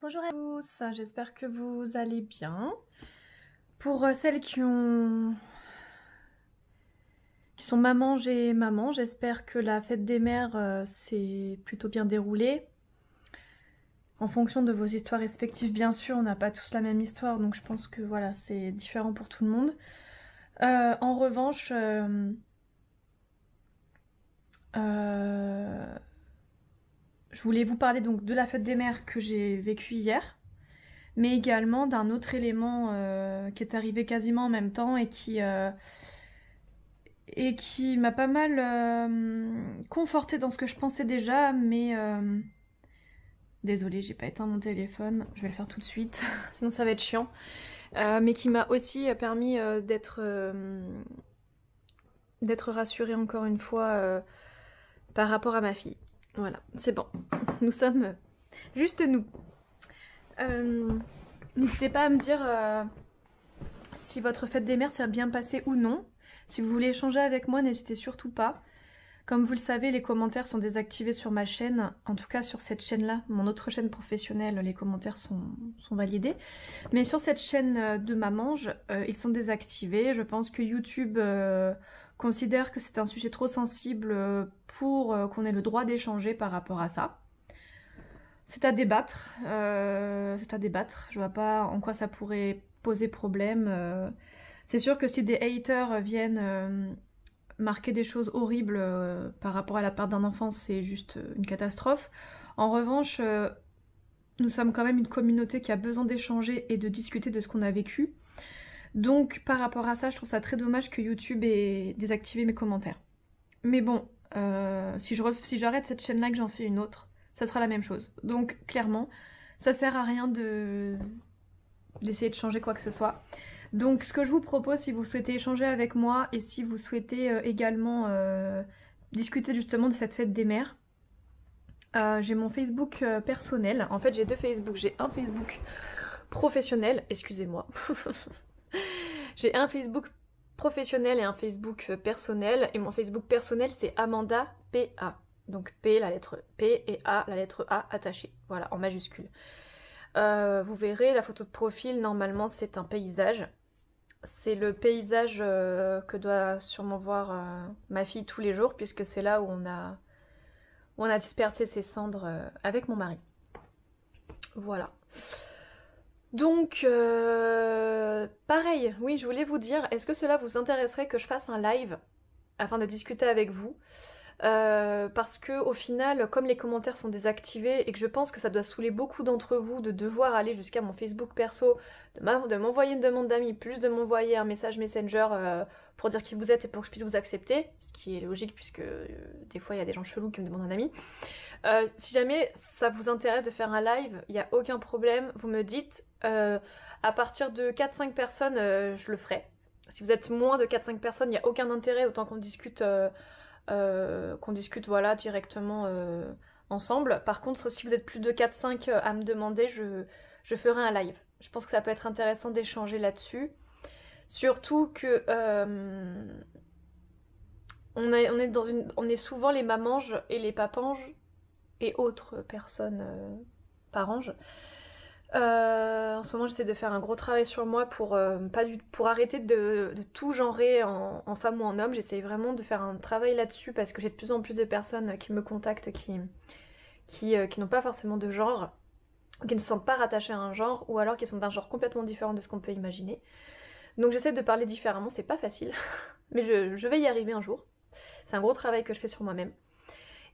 Bonjour à tous, j'espère que vous allez bien. Pour celles qui sont maman et maman, j'espère que la fête des mères s'est plutôt bien déroulée. En fonction de vos histoires respectives, bien sûr, on n'a pas tous la même histoire, donc je pense que voilà, c'est différent pour tout le monde. En revanche, je voulais vous parler donc de la fête des mères que j'ai vécue hier, mais également d'un autre élément qui est arrivé quasiment en même temps et qui m'a pas mal confortée dans ce que je pensais déjà, mais désolée, j'ai pas éteint mon téléphone, je vais le faire tout de suite, sinon ça va être chiant. Mais qui m'a aussi permis d'être rassurée encore une fois par rapport à ma fille. Voilà, c'est bon, nous sommes juste nous. N'hésitez pas à me dire si votre fête des mères s'est bien passée ou non. Si vous voulez échanger avec moi, n'hésitez surtout pas. Comme vous le savez, les commentaires sont désactivés sur ma chaîne, en tout cas sur cette chaîne-là. Mon autre chaîne professionnelle, les commentaires sont validés. Mais sur cette chaîne de Mamange, ils sont désactivés. Je pense que YouTube considère que c'est un sujet trop sensible pour qu'on ait le droit d'échanger par rapport à ça. C'est à débattre. Je vois pas en quoi ça pourrait poser problème. C'est sûr que si des haters viennent marquer des choses horribles par rapport à la perte d'un enfant, c'est juste une catastrophe. En revanche, nous sommes quand même une communauté qui a besoin d'échanger et de discuter de ce qu'on a vécu. Donc par rapport à ça, je trouve ça très dommage que YouTube ait désactivé mes commentaires. Mais bon, si j'arrête cette chaîne-là, que j'en fais une autre, ça sera la même chose. Donc clairement, ça sert à rien d'essayer de changer quoi que ce soit. Donc ce que je vous propose, si vous souhaitez échanger avec moi et si vous souhaitez également discuter justement de cette fête des mères, j'ai mon Facebook personnel. En fait, j'ai deux Facebook. J'ai un Facebook professionnel, excusez-moi. J'ai un Facebook professionnel et un Facebook personnel. Et mon Facebook personnel, c'est Amanda PA. Donc P, la lettre P, et A, la lettre A attachée. Voilà, en majuscule. Vous verrez, la photo de profil, normalement, c'est un paysage. C'est le paysage que doit sûrement voir ma fille tous les jours, puisque c'est là où on a dispersé ses cendres avec mon mari. Voilà. Donc, pareil, oui, je voulais vous dire, est-ce que cela vous intéresserait que je fasse un live afin de discuter avec vous? Parce que au final, comme les commentaires sont désactivés et que je pense que ça doit saouler beaucoup d'entre vous de devoir aller jusqu'à mon Facebook perso, de m'envoyer une demande d'amis, plus de m'envoyer un message Messenger pour dire qui vous êtes et pour que je puisse vous accepter, ce qui est logique puisque des fois il y a des gens chelous qui me demandent un ami. Si jamais ça vous intéresse de faire un live, il n'y a aucun problème, vous me dites, à partir de 4-5 personnes, je le ferai. Si vous êtes moins de 4-5 personnes, il n'y a aucun intérêt, autant qu'on discute voilà directement ensemble. Par contre, si vous êtes plus de 4-5 à me demander, je ferai un live. Je pense que ça peut être intéressant d'échanger là-dessus. Surtout que on est souvent les mamanges et les papanges et autres personnes paranges. En ce moment, j'essaie de faire un gros travail sur moi pour arrêter de tout genrer en femme ou en homme. J'essaie vraiment de faire un travail là-dessus parce que j'ai de plus en plus de personnes qui me contactent qui n'ont pas forcément de genre, qui ne se sentent pas rattachées à un genre ou alors qui sont d'un genre complètement différent de ce qu'on peut imaginer. Donc j'essaie de parler différemment, c'est pas facile, mais je vais y arriver un jour. C'est un gros travail que je fais sur moi-même.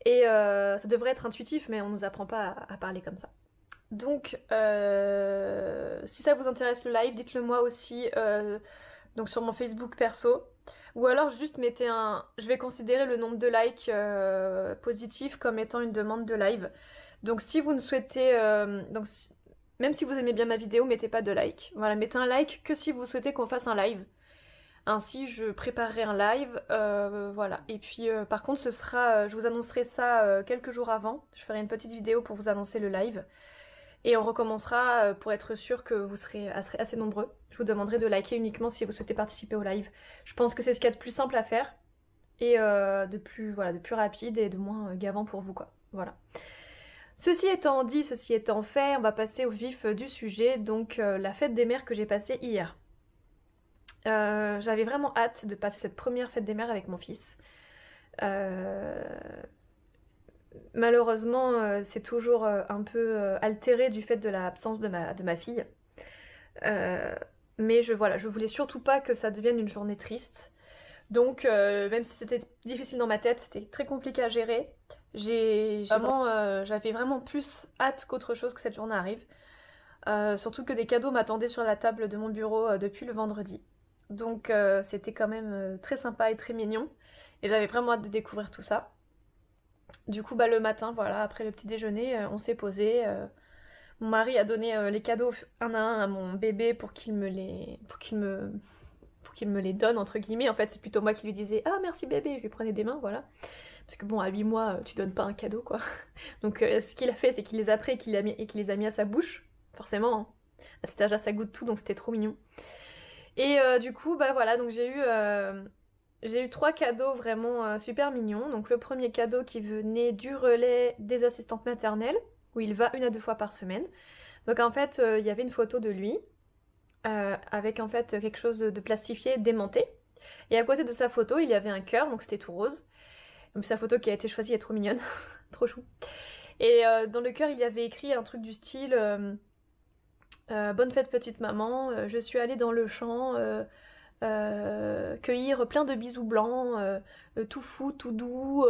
Et ça devrait être intuitif, mais on nous apprend pas à parler comme ça. Donc, si ça vous intéresse le live, dites-le moi aussi donc sur mon Facebook perso. Ou alors juste mettez un... Je vais considérer le nombre de likes positifs comme étant une demande de live. Donc si vous ne souhaitez... même si vous aimez bien ma vidéo, mettez pas de like. Voilà, mettez un like que si vous souhaitez qu'on fasse un live. Ainsi, je préparerai un live, voilà. Et puis, par contre, je vous annoncerai ça quelques jours avant. Je ferai une petite vidéo pour vous annoncer le live. Et on recommencera pour être sûr que vous serez assez nombreux. Je vous demanderai de liker uniquement si vous souhaitez participer au live. Je pense que c'est ce qu'il y a de plus simple à faire et de plus rapide et de moins gavant pour vous, quoi. Voilà. Ceci étant dit, ceci étant fait, on va passer au vif du sujet, donc la fête des mères que j'ai passée hier. J'avais vraiment hâte de passer cette première fête des mères avec mon fils. Euh, Malheureusement, c'est toujours un peu altéré du fait de l'absence de ma fille. Euh, mais voilà, je voulais surtout pas que ça devienne une journée triste. Donc, même si c'était difficile dans ma tête, c'était très compliqué à gérer. J'avais vraiment plus hâte qu'autre chose que cette journée arrive. Surtout que des cadeaux m'attendaient sur la table de mon bureau depuis le vendredi. Donc, c'était quand même très sympa et très mignon. Et j'avais vraiment hâte de découvrir tout ça. Du coup, bah, le matin, voilà, après le petit déjeuner, on s'est posé. Mon mari a donné les cadeaux un à un à mon bébé pour qu'il me les donne, entre guillemets. En fait, c'est plutôt moi qui lui disais ah merci bébé, je lui prenais des mains, voilà. Parce que bon, à 8 mois, tu donnes pas un cadeau, quoi. Donc, ce qu'il a fait, c'est qu'il les a pris et qu'il les a mis à sa bouche. Forcément, hein. À cet âge-là, ça goûte tout, donc c'était trop mignon. Et du coup, bah voilà, donc j'ai eu 3 cadeaux vraiment super mignons. Donc, le premier cadeau qui venait du relais des assistantes maternelles, où il va 1 à 2 fois par semaine. Donc, en fait, il y avait une photo de lui, avec en fait quelque chose de plastifié, démonté. Et à côté de sa photo, il y avait un cœur, donc c'était tout rose. Donc sa photo qui a été choisie est trop mignonne, trop chou. Et dans le cœur, il y avait écrit un truc du style bonne fête petite maman, je suis allée dans le champ cueillir plein de bisous blancs, tout fou, tout doux,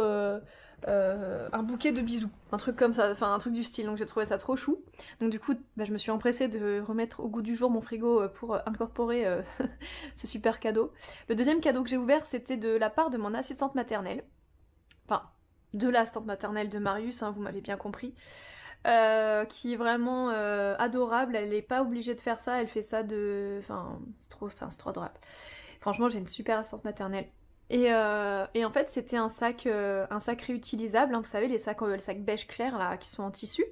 un bouquet de bisous, un truc comme ça, enfin un truc du style, donc j'ai trouvé ça trop chou. Donc du coup, bah, je me suis empressée de remettre au goût du jour mon frigo pour incorporer ce super cadeau. Le deuxième cadeau que j'ai ouvert, c'était de la part de mon assistante maternelle, enfin de l'assistante maternelle de Marius, hein, vous m'avez bien compris. Qui est vraiment adorable, elle n'est pas obligée de faire ça, elle fait ça de... Enfin, c'est trop adorable. Franchement, j'ai une super assistante maternelle. Et en fait, c'était un sac réutilisable, hein, vous savez, les sacs beige clair là, qui sont en tissu.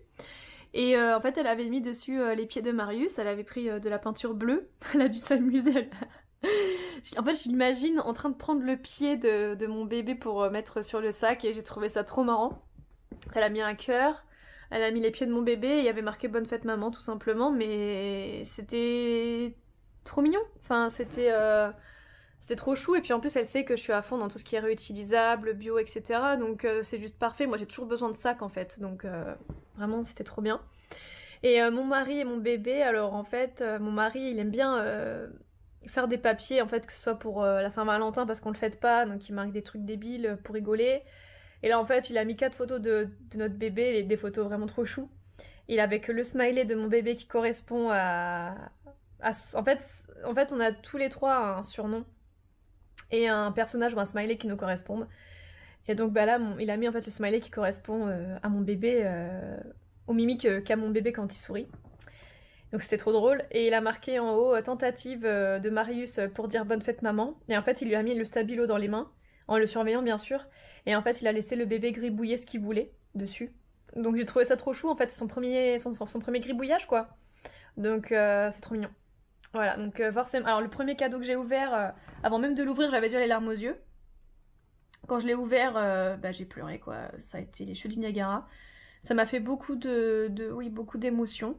Et en fait, elle avait mis dessus les pieds de Marius, elle avait pris de la peinture bleue, elle a dû s'amuser. En fait, je l'imagine en train de prendre le pied de mon bébé pour mettre sur le sac, et j'ai trouvé ça trop marrant. Elle a mis un cœur, elle a mis les pieds de mon bébé, et il y avait marqué bonne fête maman tout simplement, mais c'était trop mignon. Enfin, c'était trop chou, et puis en plus elle sait que je suis à fond dans tout ce qui est réutilisable, bio, etc. Donc c'est juste parfait. Moi j'ai toujours besoin de sacs en fait, donc vraiment c'était trop bien. Et mon mari et mon bébé, alors en fait mon mari il aime bien faire des papiers en fait, que ce soit pour la Saint-Valentin parce qu'on le fête pas, donc il marque des trucs débiles pour rigoler. Et là en fait il a mis 4 photos de notre bébé, et des photos vraiment trop chou. Il avait que le smiley de mon bébé qui correspond en fait on a tous les trois un surnom et un personnage ou un smiley qui nous correspondent. Et donc bah là, il a mis en fait le smiley qui correspond à mon bébé, aux mimiques qu'a mon bébé quand il sourit. Donc c'était trop drôle. Et il a marqué en haut tentative de Marius pour dire bonne fête maman. Et en fait, il lui a mis le stabilo dans les mains, en le surveillant bien sûr. Et en fait, il a laissé le bébé gribouiller ce qu'il voulait dessus. Donc j'ai trouvé ça trop chou. En fait, c'est son premier gribouillage quoi. Donc c'est trop mignon. Voilà, donc forcément. Alors le premier cadeau que j'ai ouvert, avant même de l'ouvrir, j'avais déjà les larmes aux yeux. Quand je l'ai ouvert, bah, j'ai pleuré quoi. Ça a été les chutes du Niagara. Ça m'a fait oui, beaucoup d'émotions.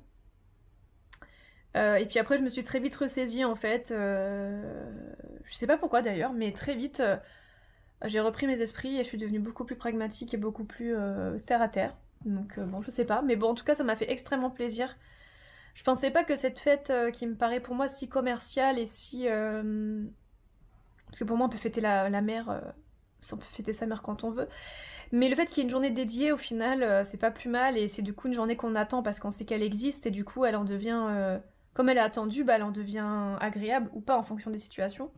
Et puis après, je me suis très vite ressaisie en fait. Je sais pas pourquoi d'ailleurs, mais très vite, j'ai repris mes esprits et je suis devenue beaucoup plus pragmatique et beaucoup plus terre à terre. Donc bon, je sais pas, mais bon, en tout cas, ça m'a fait extrêmement plaisir. Je pensais pas que cette fête qui me paraît pour moi si commerciale et si... Parce que pour moi on peut fêter la mère, on peut fêter sa mère quand on veut. Mais le fait qu'il y ait une journée dédiée au final, c'est pas plus mal. Et c'est du coup une journée qu'on attend parce qu'on sait qu'elle existe. Et du coup elle en devient... comme elle est attendue, bah, elle en devient agréable ou pas en fonction des situations.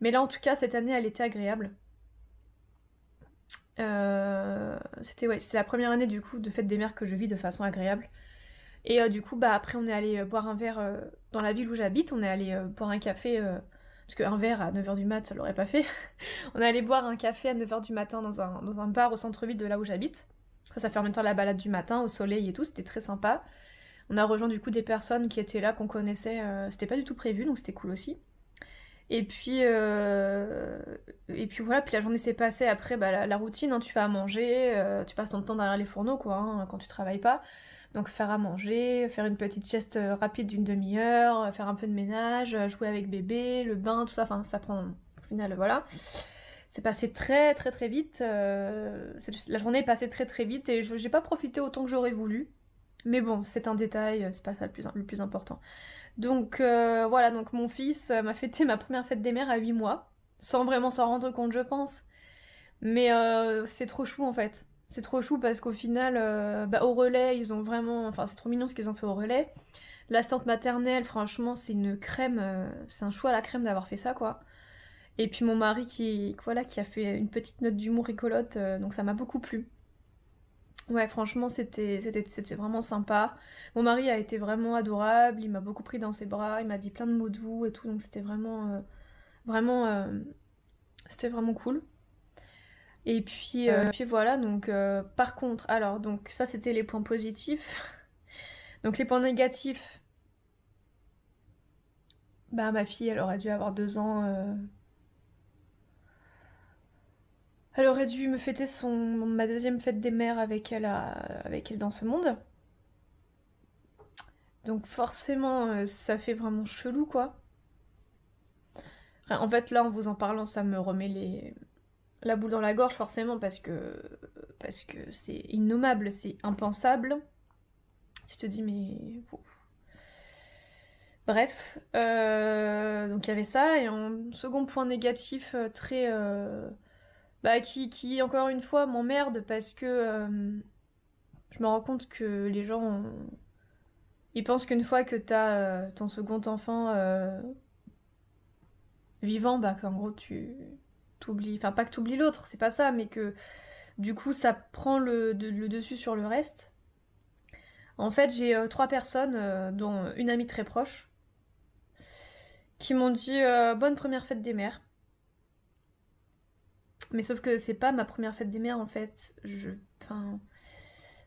Mais là en tout cas cette année elle était agréable. C'est la première année du coup de fête des mères que je vis de façon agréable. Et du coup, bah après, on est allé boire un verre dans la ville où j'habite. On est allé boire un café, parce qu'un verre à 9h du mat, ça l'aurait pas fait. On est allé boire un café à 9h du matin dans un bar au centre-ville de là où j'habite. Ça fait en même temps la balade du matin au soleil et tout, c'était très sympa. On a rejoint du coup des personnes qui étaient là, qu'on connaissait, c'était pas du tout prévu, donc c'était cool aussi. Et puis, voilà, puis la journée s'est passée après bah, la routine, hein, tu fais à manger, tu passes ton temps derrière les fourneaux quoi, hein, quand tu travailles pas. Donc faire à manger, faire une petite sieste rapide d'une demi-heure, faire un peu de ménage, jouer avec bébé, le bain, tout ça, enfin ça prend au final voilà. C'est passé très très très vite, la journée est passée très très vite et j'ai pas profité autant que j'aurais voulu. Mais bon, c'est un détail, c'est pas ça le plus important. Donc voilà, donc mon fils m'a fêté ma première fête des mères à 8 mois, sans vraiment s'en rendre compte je pense. Mais c'est trop chou en fait. C'est trop chou parce qu'au final, bah, au relais, ils ont vraiment... Enfin, c'est trop mignon ce qu'ils ont fait au relais. L'assistante maternelle, franchement, c'est une crème, c'est un choix à la crème d'avoir fait ça quoi. Et puis mon mari voilà, qui a fait une petite note d'humour rigolote, donc ça m'a beaucoup plu. Ouais, franchement, c'était vraiment sympa. Mon mari a été vraiment adorable, il m'a beaucoup pris dans ses bras, il m'a dit plein de mots doux et tout, donc c'était vraiment, c'était vraiment cool. Et puis voilà, donc par contre, alors, donc ça c'était les points positifs. Donc les points négatifs, bah ma fille, elle aurait dû avoir 2 ans. Elle aurait dû me fêter ma deuxième fête des mères avec elle dans ce monde. Donc forcément, ça fait vraiment chelou, quoi. Enfin, en fait, là, en vous en parlant, ça me remet la boule dans la gorge, forcément, parce que c'est innommable, c'est impensable. Tu te dis, mais... Bon. Bref, donc il y avait ça, et en second point négatif, très... bah, qui, encore une fois, m'emmerde, parce que je me rends compte que les gens... Ils pensent qu'une fois que t'as ton second enfant vivant, bah qu'en gros tu t'oublies, enfin pas que t'oublies l'autre, c'est pas ça, mais que du coup ça prend le dessus sur le reste. En fait, j'ai 3 personnes, dont une amie très proche, qui m'ont dit bonne première fête des mères. Mais sauf que c'est pas ma première fête des mères en fait. Enfin,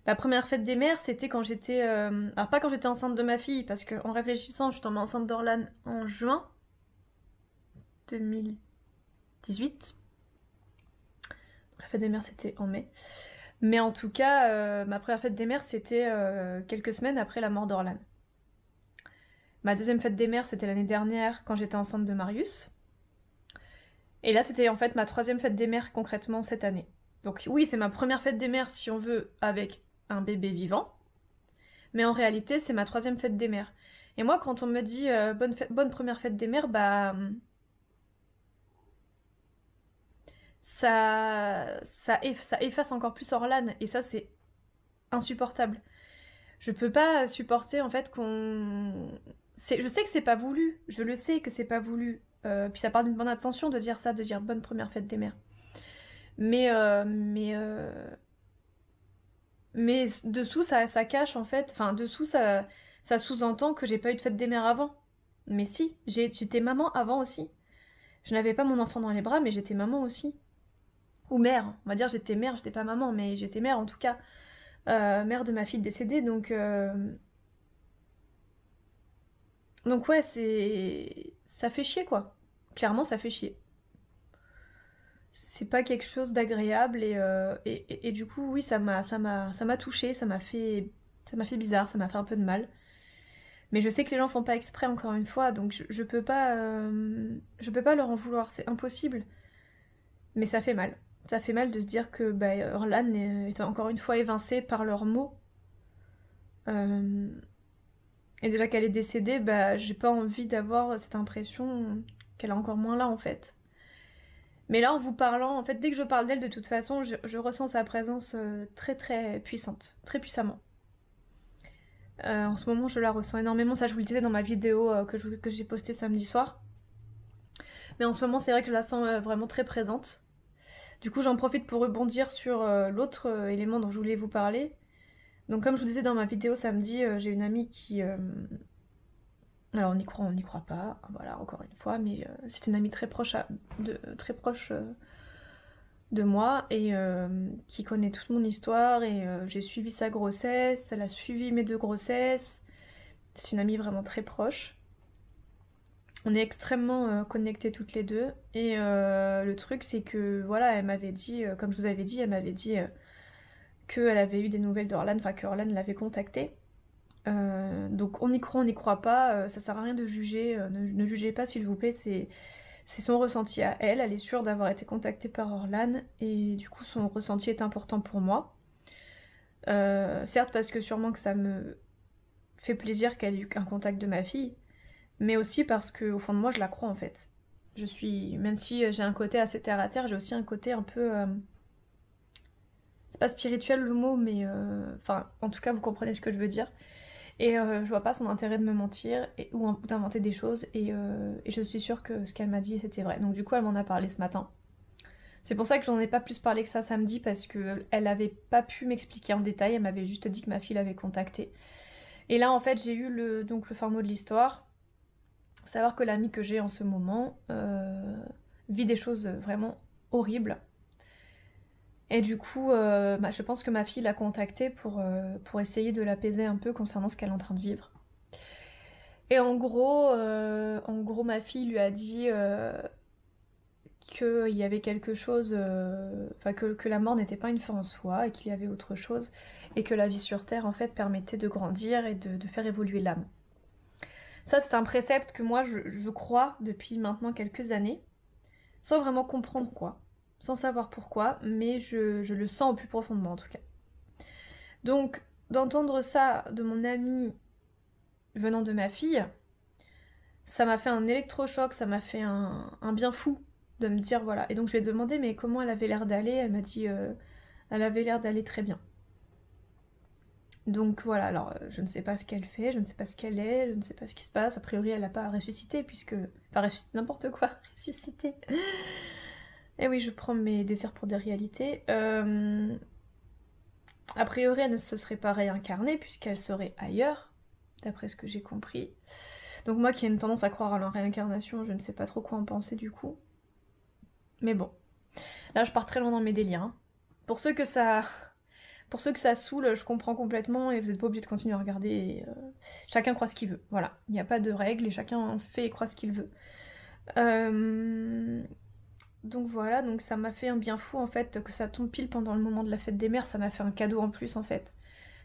la première fête des mères, c'était quand j'étais, alors pas quand j'étais enceinte de ma fille, parce qu'en réfléchissant, je suis tombée enceinte d'Orlan en juin 2018. La fête des mères, c'était en mai. Mais en tout cas, ma première fête des mères, c'était quelques semaines après la mort d'Orlan. Ma deuxième fête des mères, c'était l'année dernière, quand j'étais enceinte de Marius. Et là, c'était en fait ma troisième fête des mères, concrètement, cette année. Donc oui, c'est ma première fête des mères, si on veut, avec un bébé vivant. Mais en réalité, c'est ma troisième fête des mères. Et moi, quand on me dit bonne première fête des mères, bah... ça efface encore plus Orlan. Et ça, c'est insupportable. Je peux pas supporter en fait je sais que c'est pas voulu, je le sais que c'est pas voulu. Puis ça part d'une bonne intention de dire ça, de dire bonne première fête des mères. Mais dessous ça cache en fait, enfin dessous ça sous-entend que j'ai pas eu de fête des mères avant. Mais si, j'étais maman avant aussi. Je n'avais pas mon enfant dans les bras, mais j'étais maman aussi. Ou mère, on va dire j'étais mère, j'étais pas maman, mais j'étais mère en tout cas. Mère de ma fille décédée, donc ouais, ça fait chier quoi. Clairement, ça fait chier. C'est pas quelque chose d'agréable et du coup, oui, ça m'a touchée, ça m'a fait bizarre, ça m'a fait un peu de mal. Mais je sais que les gens font pas exprès encore une fois, donc je peux pas leur en vouloir, c'est impossible. Mais ça fait mal. Ça fait mal de se dire que bah, Orlan est encore une fois évincée par leurs mots. Euh, Et déjà qu'elle est décédée, bah j'ai pas envie d'avoir cette impression qu'elle est encore moins là en fait. Mais là en vous parlant, en fait dès que je parle d'elle de toute façon, je ressens sa présence très très puissante, très puissamment. En ce moment je la ressens énormément, ça je vous le disais dans ma vidéo que j'ai postée samedi soir. Mais en ce moment c'est vrai que je la sens vraiment très présente. Du coup j'en profite pour rebondir sur l'autre élément dont je voulais vous parler. Donc comme je vous disais dans ma vidéo samedi, j'ai une amie qui... alors on n'y croit pas, voilà, encore une fois, mais c'est une amie très proche, de moi et qui connaît toute mon histoire et j'ai suivi sa grossesse, elle a suivi mes 2 grossesses, c'est une amie vraiment très proche. On est extrêmement connectés toutes les deux. Et le truc, c'est que, voilà, elle m'avait dit, comme je vous avais dit, elle m'avait dit qu'elle avait eu des nouvelles d'Orlan, enfin que Orlan l'avait contactée. Donc on y croit, on n'y croit pas, ça sert à rien de juger, ne jugez pas s'il vous plaît, c'est son ressenti à elle, elle est sûre d'avoir été contactée par Orlan, et du coup son ressenti est important pour moi. Certes parce que sûrement que ça me fait plaisir qu'elle ait eu un contact de ma fille, mais aussi parce que au fond de moi je la crois en fait. Même si j'ai un côté assez terre à terre, j'ai aussi un côté un peu... c'est pas spirituel le mot, mais... Enfin, en tout cas vous comprenez ce que je veux dire. Et je vois pas son intérêt de me mentir ou d'inventer des choses, et je suis sûre que ce qu'elle m'a dit c'était vrai. Donc du coup elle m'en a parlé ce matin. C'est pour ça que j'en ai pas plus parlé que ça samedi, parce qu'elle avait pas pu m'expliquer en détail, elle m'avait juste dit que ma fille l'avait contactée. Et là en fait j'ai eu donc le fin mot de l'histoire. Faut savoir que l'amie que j'ai en ce moment vit des choses vraiment horribles. Et du coup, je pense que ma fille l'a contactée pour essayer de l'apaiser un peu concernant ce qu'elle est en train de vivre. Et en gros, ma fille lui a dit qu'il y avait quelque chose, enfin que la mort n'était pas une fin en soi et qu'il y avait autre chose, et que la vie sur Terre en fait permettait de grandir et de faire évoluer l'âme. Ça, c'est un précepte que moi je crois depuis maintenant quelques années, sans vraiment comprendre quoi, sans savoir pourquoi, mais je le sens au plus profond de moi en tout cas. Donc, d'entendre ça de mon amie venant de ma fille, ça m'a fait un électrochoc, ça m'a fait un bien fou de me dire voilà. Et donc je lui ai demandé mais comment elle avait l'air d'aller, elle m'a dit elle avait l'air d'aller très bien. Donc voilà, alors je ne sais pas ce qu'elle fait, je ne sais pas ce qu'elle est, je ne sais pas ce qui se passe. A priori elle n'a pas ressuscité puisque... Enfin ressuscité n'importe quoi, ressuscité. Et oui, je prends mes désirs pour des réalités. A priori elle ne se serait pas réincarnée puisqu'elle serait ailleurs, d'après ce que j'ai compris. Donc moi qui ai une tendance à croire à la réincarnation, je ne sais pas trop quoi en penser du coup. Mais bon, là je pars très loin dans mes délires. Hein. Pour ceux que ça saoule, je comprends complètement et vous n'êtes pas obligé de continuer à regarder. Chacun croit ce qu'il veut. Voilà, il n'y a pas de règles et chacun fait et croit ce qu'il veut. Donc voilà, donc ça m'a fait un bien fou en fait que ça tombe pile pendant le moment de la fête des mères. Ça m'a fait un cadeau en plus en fait.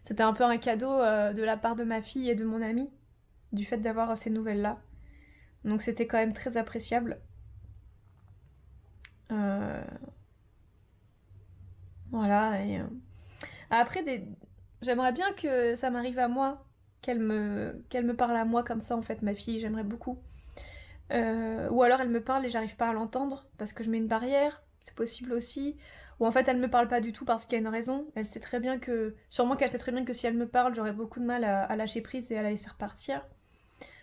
C'était un peu un cadeau de la part de ma fille et de mon amie, du fait d'avoir ces nouvelles-là. Donc c'était quand même très appréciable. Voilà, et après, j'aimerais bien que ça m'arrive à moi, qu'elle me parle à moi comme ça en fait, ma fille, j'aimerais beaucoup. Ou alors elle me parle et j'arrive pas à l'entendre parce que je mets une barrière, c'est possible aussi. Ou en fait elle me parle pas du tout parce qu'il y a une raison. Elle sait très bien que, sûrement qu'elle sait très bien que si elle me parle, j'aurais beaucoup de mal à lâcher prise et à la laisser repartir.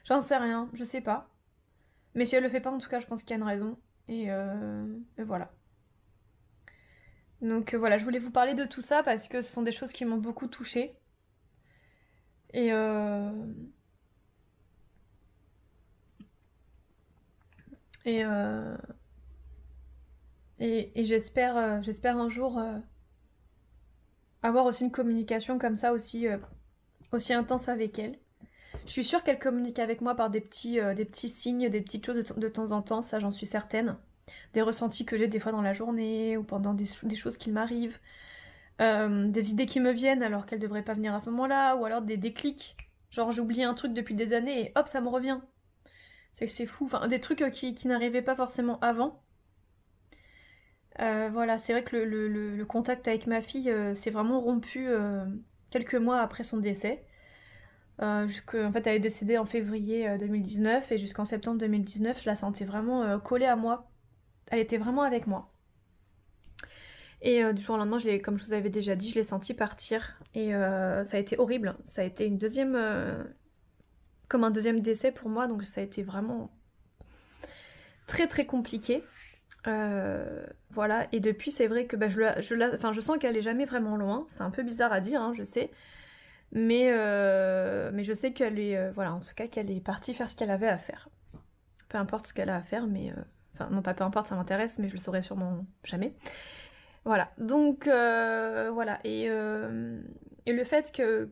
J'en sais rien, je sais pas. Mais si elle le fait pas, en tout cas, je pense qu'il y a une raison. Et voilà. Donc voilà, je voulais vous parler de tout ça parce que ce sont des choses qui m'ont beaucoup touchée. Et, euh, et, euh, et j'espère un jour avoir aussi une communication comme ça aussi intense avec elle. Je suis sûre qu'elle communique avec moi par des petits signes, des petites choses de temps en temps, ça j'en suis certaine. Des ressentis que j'ai des fois dans la journée ou pendant des choses qui m'arrivent. Des idées qui me viennent alors qu'elles devraient pas venir à ce moment-là, ou alors des déclics. Genre j'ai oublié un truc depuis des années et hop ça me revient. C'est fou, enfin des trucs qui n'arrivaient pas forcément avant. Voilà, c'est vrai que le contact avec ma fille s'est vraiment rompu quelques mois après son décès. En fait, elle est décédée en février 2019 et jusqu'en septembre 2019, je la sentais vraiment collée à moi. Elle était vraiment avec moi. Et du jour au lendemain, comme je vous avais déjà dit, je l'ai sentie partir. Et ça a été horrible. Ça a été comme un deuxième décès pour moi, donc ça a été vraiment très très compliqué. Voilà, et depuis c'est vrai que je sens qu'elle est jamais vraiment loin, c'est un peu bizarre à dire, hein, je sais, mais je sais qu'elle est, voilà, en tout cas qu'elle est partie faire ce qu'elle avait à faire. Peu importe ce qu'elle a à faire, mais, enfin non pas peu importe, ça m'intéresse, mais je le saurai sûrement jamais. Voilà, donc voilà, et le fait que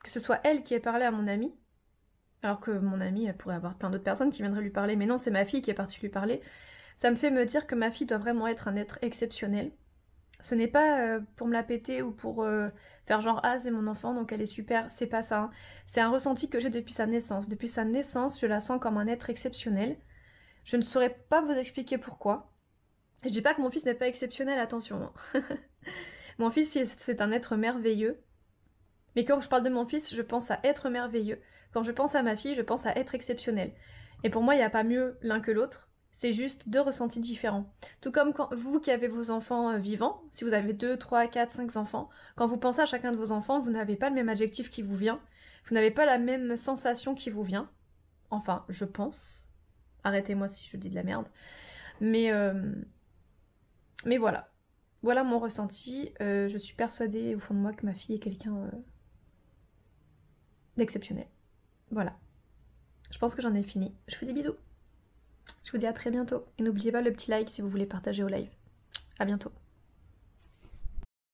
ce soit elle qui ait parlé à mon amie, Alors que mon amie, elle pourrait avoir plein d'autres personnes qui viendraient lui parler. Mais non, c'est ma fille qui est partie lui parler. Ça me fait me dire que ma fille doit vraiment être un être exceptionnel. Ce n'est pas pour me la péter ou pour faire genre ah c'est mon enfant donc elle est super, c'est pas ça. Hein. C'est un ressenti que j'ai depuis sa naissance. Depuis sa naissance, je la sens comme un être exceptionnel. Je ne saurais pas vous expliquer pourquoi. Je dis pas que mon fils n'est pas exceptionnel, attention. Hein. Mon fils c'est un être merveilleux. Mais quand je parle de mon fils, je pense à être merveilleux. Quand je pense à ma fille, je pense à être exceptionnel. Et pour moi, il n'y a pas mieux l'un que l'autre. C'est juste deux ressentis différents. Tout comme quand vous qui avez vos enfants vivants, si vous avez 2, 3, 4, 5 enfants, quand vous pensez à chacun de vos enfants, vous n'avez pas le même adjectif qui vous vient. Vous n'avez pas la même sensation qui vous vient. Enfin, je pense. Arrêtez-moi si je dis de la merde. Mais, euh, mais voilà. Voilà mon ressenti. Je suis persuadée au fond de moi que ma fille est quelqu'un d'exceptionnel. Voilà. Je pense que j'en ai fini. Je vous fais des bisous. Je vous dis à très bientôt. Et n'oubliez pas le petit like si vous voulez partager au live. À bientôt.